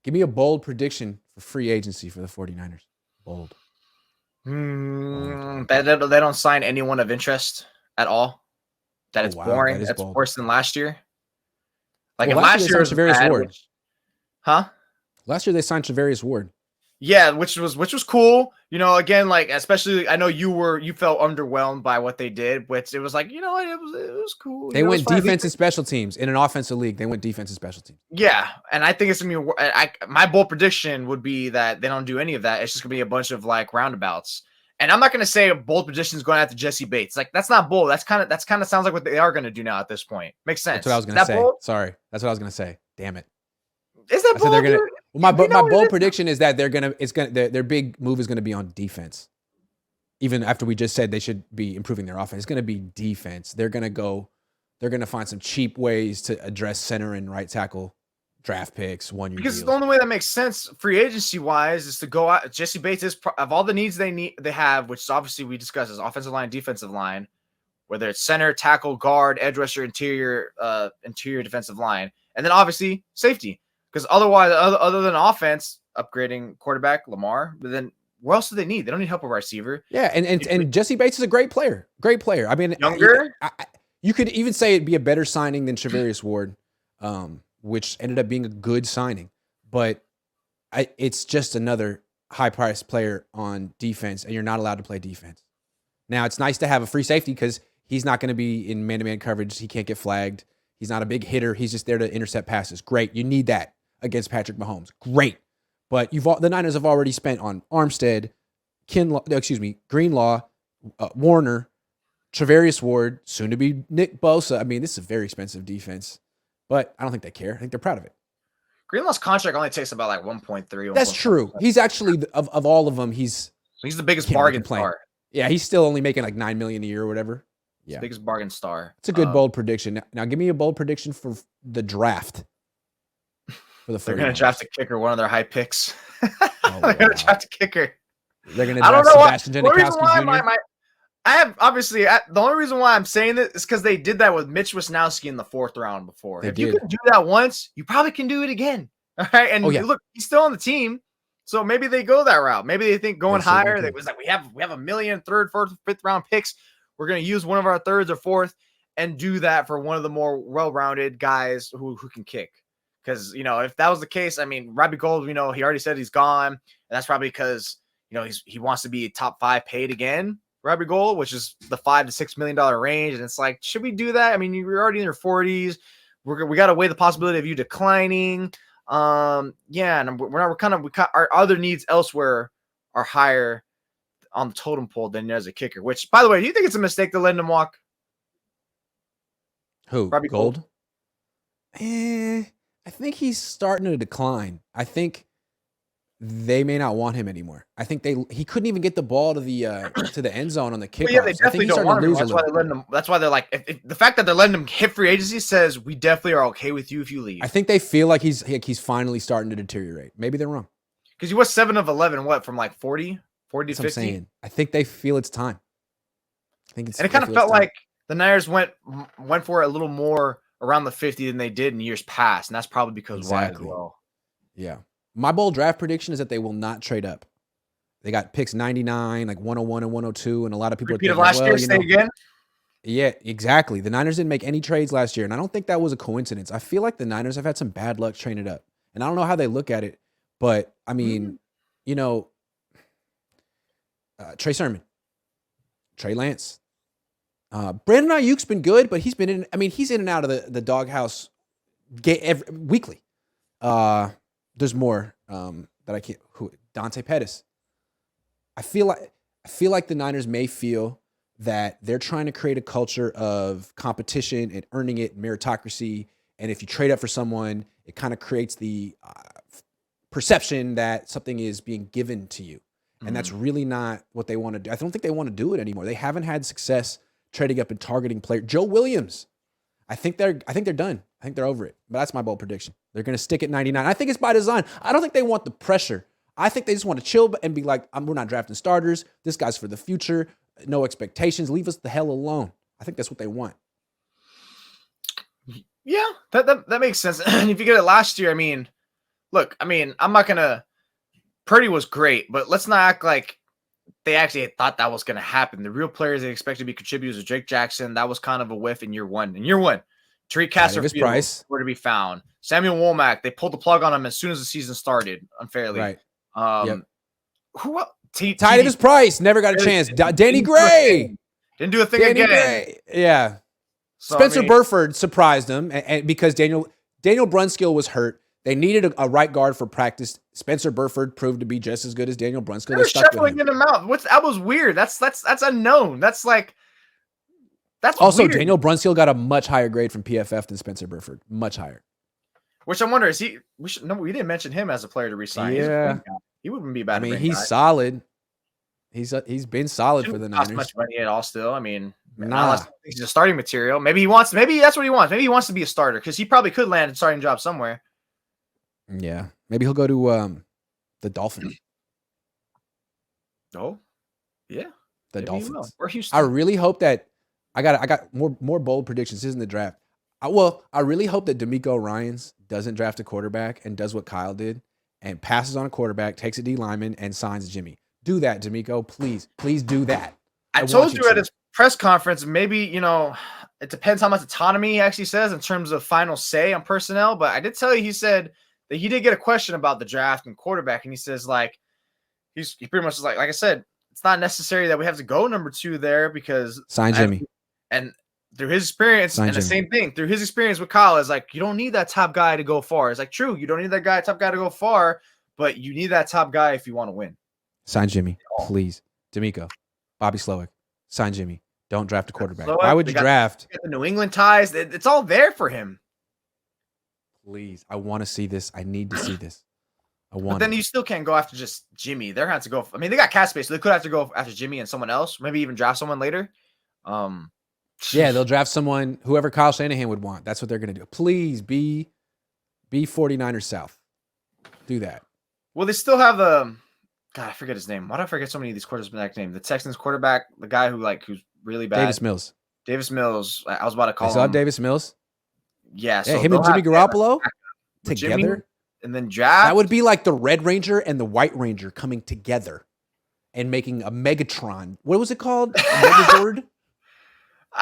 Give me a bold prediction for free agency for the 49ers. Bold. They don't sign anyone of interest at all. That it's boring. That's bold. Worse than last year. Like if last year was bad, Ward. Last year they signed Charvarius Ward. Yeah, which was cool. You know, again, like especially I know you felt underwhelmed by what they did, which it was like, you know, it was cool. They went defense and special teams in an offensive league. They went defense and special teams. Yeah, and I think it's gonna be. My bold prediction would be that they don't do any of that. It's just gonna be a bunch of like roundabouts. And I'm not gonna say a bold prediction is going after Jesse Bates. Like that's not bold. That's kind of sounds like what they are gonna do now at this point. Makes sense. That's what I was gonna say. Bold? Sorry, that's what I was gonna say. Damn it. Is that bold? My bold prediction is that their big move is gonna be on defense. Even after we just said they should be improving their offense, it's gonna be defense. They're gonna find some cheap ways to address center and right tackle draft picks 1 year. Because the only way that makes sense free agency wise is to go out. Jesse Bates is of all the needs they have, which is obviously we discussed as offensive line, defensive line, whether it's center, tackle, guard, edge rusher, interior defensive line, and then obviously safety. Because otherwise, other than offense, upgrading quarterback Lamar, but then what else do they need? They don't need help with receiver. Yeah, and Jesse Bates is a great player. Great player. I mean, younger. You could even say it'd be a better signing than Charvarius Ward, which ended up being a good signing. But it's just another high-priced player on defense, and you're not allowed to play defense. Now, it's nice to have a free safety because he's not going to be in man-to-man coverage. He can't get flagged. He's not a big hitter. He's just there to intercept passes. Great. You need that against Patrick Mahomes. Great. But the Niners have already spent on Armstead, Greenlaw, Warner, Charvarius Ward, soon to be Nick Bosa. I mean, this is a very expensive defense, but I don't think they care. I think they're proud of it. Greenlaw's contract only takes about like 1.3. That's true. He's actually of all of them, he's the biggest bargain star. Yeah, he's still only making like $9 million a year or whatever. Yeah, biggest bargain star. It's a good bold prediction. Now, give me a bold prediction for the draft. They're going to draft a kicker, one of their high picks. They're going to draft a kicker. They're going to draft Sebastian Janikowski Jr. I have obviously the only reason why I'm saying this is because they did that with Mitch Wisnowski in the 4th round before. If you can do that once, you probably can do it again. All right, and look, he's still on the team, so maybe they go that route. Maybe they think going higher. They was like, we have $1 million 3rd, 4th, 5th round picks. We're going to use one of our 3rds or 4th and do that for one of the more well-rounded guys who can kick. Because, you know, if that was the case, I mean, Robbie Gould, you know, he already said he's gone. And that's probably because, you know, he wants to be top 5 paid again, Robbie Gould, which is the $5 to $6 million range. And it's like, should we do that? I mean, you're already in your 40s. We got to weigh the possibility of you declining. And our other needs elsewhere are higher on the totem pole than as a kicker. Which, by the way, do you think it's a mistake to let him walk? Who? Robbie Gould? I think he's starting to decline. I think they may not want him anymore. I think he couldn't even get the ball to the end zone on the kickoff. Yeah, they definitely don't want him. That's why they're letting him. That's why they're like, if the fact that they're letting him hit free agency says we definitely are okay with you if you leave. I think they feel like he's finally starting to deteriorate. Maybe they're wrong. Because he was 7 of 11. What, from like 40 to 50? I'm saying. I think they feel it's time. And it kind of felt like the Niners went for it a little more around the 50 than they did in years past, and that's probably because why as well. Yeah. My bold draft prediction is that they will not trade up. They got picks 99, like 101 and 102, and a lot of people repeat of last year. Say again. Yeah, exactly. The Niners didn't make any trades last year, and I don't think that was a coincidence. I feel like the Niners have had some bad luck trading up, and I don't know how they look at it, but I mean, you know, Trey Sermon, Trey Lance. Brandon Ayuk's been good, but he's in and out of the doghouse weekly. There's more that I can't. Dante Pettis. I feel like the Niners may feel that they're trying to create a culture of competition and earning it, meritocracy. And if you trade up for someone, it kind of creates the perception that something is being given to you. And that's really not what they want to do. I don't think they want to do it anymore. They haven't had success trading up and targeting players. Joe Williams. I think they're done. I think they're over it. But that's my bold prediction. They're going to stick at 99. I think it's by design. I don't think they want the pressure. I think they just want to chill and be like, we're not drafting starters. This guy's for the future. No expectations. Leave us the hell alone. I think that's what they want. Yeah, that makes sense. And if you get it last year, I mean, look, I mean, I'm not gonna. Purdy was great, but let's not act like they actually thought that was gonna happen. The real players they expected to be contributors are Drake Jackson. That was kind of a whiff in year one. Tariq Catcherfield were to be found. Samuel Womack, they pulled the plug on him as soon as the season started, unfairly. Right. Who else? Ty Davis Price never got a chance. Danny Gray didn't do a thing again. Gray. Yeah. So, Spencer Burford surprised them, and because Daniel Brunskill was hurt. They needed a right guard for practice. Spencer Burford proved to be just as good as Daniel Brunskill. They stuck with him. That was weird. That's unknown. That's also weird. Daniel Brunskill got a much higher grade from PFF than Spencer Burford. Much higher. Which I wonder is he? We didn't mention him as a player to resign. Yeah, he wouldn't be bad. I mean, he's solid. He's been solid for the Niners. Not much money at all. Still, I mean, unless he's a starting material. Maybe that's what he wants. Maybe he wants to be a starter because he probably could land a starting job somewhere. Yeah, maybe he'll go to the Dolphins. Oh, yeah, the Dolphins. Or Houston. I really hope that I got more bold predictions. This isn't the draft. I really hope that D'Amico Ryans doesn't draft a quarterback and does what Kyle did and passes on a quarterback, takes a D lineman, and signs Jimmy. Do that, D'Amico. Please do that. I told you at his press conference, maybe, it depends how much autonomy he actually says in terms of final say on personnel. But I did tell you, he said that he did get a question about the draft and quarterback. And he says, he pretty much is like I said, it's not necessary that we have to go number 2 there because sign Jimmy. And through his experience, and the same thing, through his experience with Kyle, is you don't need that top guy to go far. It's true, you don't need that top guy to go far, but you need that top guy if you want to win. Sign Jimmy, please. D'Amico, Bobby Slowick, sign Jimmy. Don't draft a quarterback. Slowick, why would you draft? The New England ties. It's all there for him. Please, I want to see this. I need to see this. But then you still can't go after just Jimmy. They're going to go. I mean, they got cap space, so they could have to go after Jimmy and someone else. Maybe even draft someone later. Yeah, they'll draft someone, whoever Kyle Shanahan would want. That's what they're going to do. Please be 49ers South. Do that. Well, they still have God, I forget his name. Why do I forget so many of these quarterbacks' names? The Texans quarterback, the guy who's really bad. Davis Mills. I was about to call him. Saw Davis Mills? Yeah. So him and Jimmy Garoppolo together? Jimmy, and then draft? That would be like the Red Ranger and the White Ranger coming together and making a Megatron. What was it called? Megazord?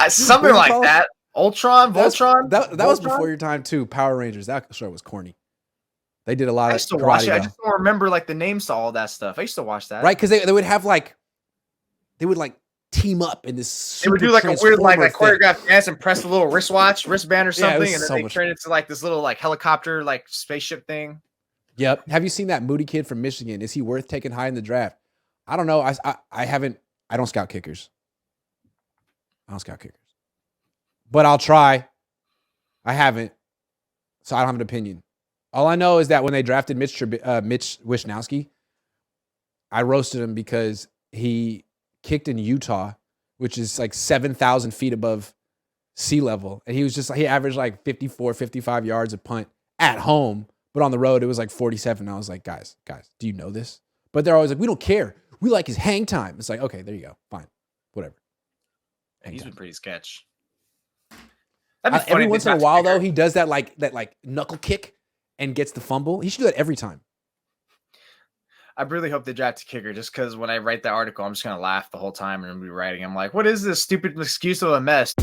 Something like that. Ultron? Voltron? That was before your time, too. Power Rangers. That show was corny. They did a lot of I used to watch it. I just don't remember the names to all that stuff. I used to watch that. Right, because they would have they would team up in this. They would do a weird choreographed dance and press a little wristband or something, and then they turn it to this little helicopter spaceship thing. Yep. Have you seen that Moody kid from Michigan? Is he worth taking high in the draft? I don't know. I haven't. I don't scout kickers. But I'll try. I haven't, so I don't have an opinion. All I know is that when they drafted Mitch Wishnowsky, I roasted him because he kicked in Utah, which is 7,000 feet above sea level. And he averaged 54, 55 yards a punt at home, but on the road, it was 47. I was like, guys, do you know this? But they're always we don't care. We like his hang time. It's okay, there you go. Fine. Whatever. He's been pretty sketch. Every once in a while, though, he does that knuckle kick and gets the fumble. He should do that every time. I really hope they draft a kicker just because when I write that article, I'm just going to laugh the whole time and I'm going to be writing. I'm like, what is this stupid excuse of a mess?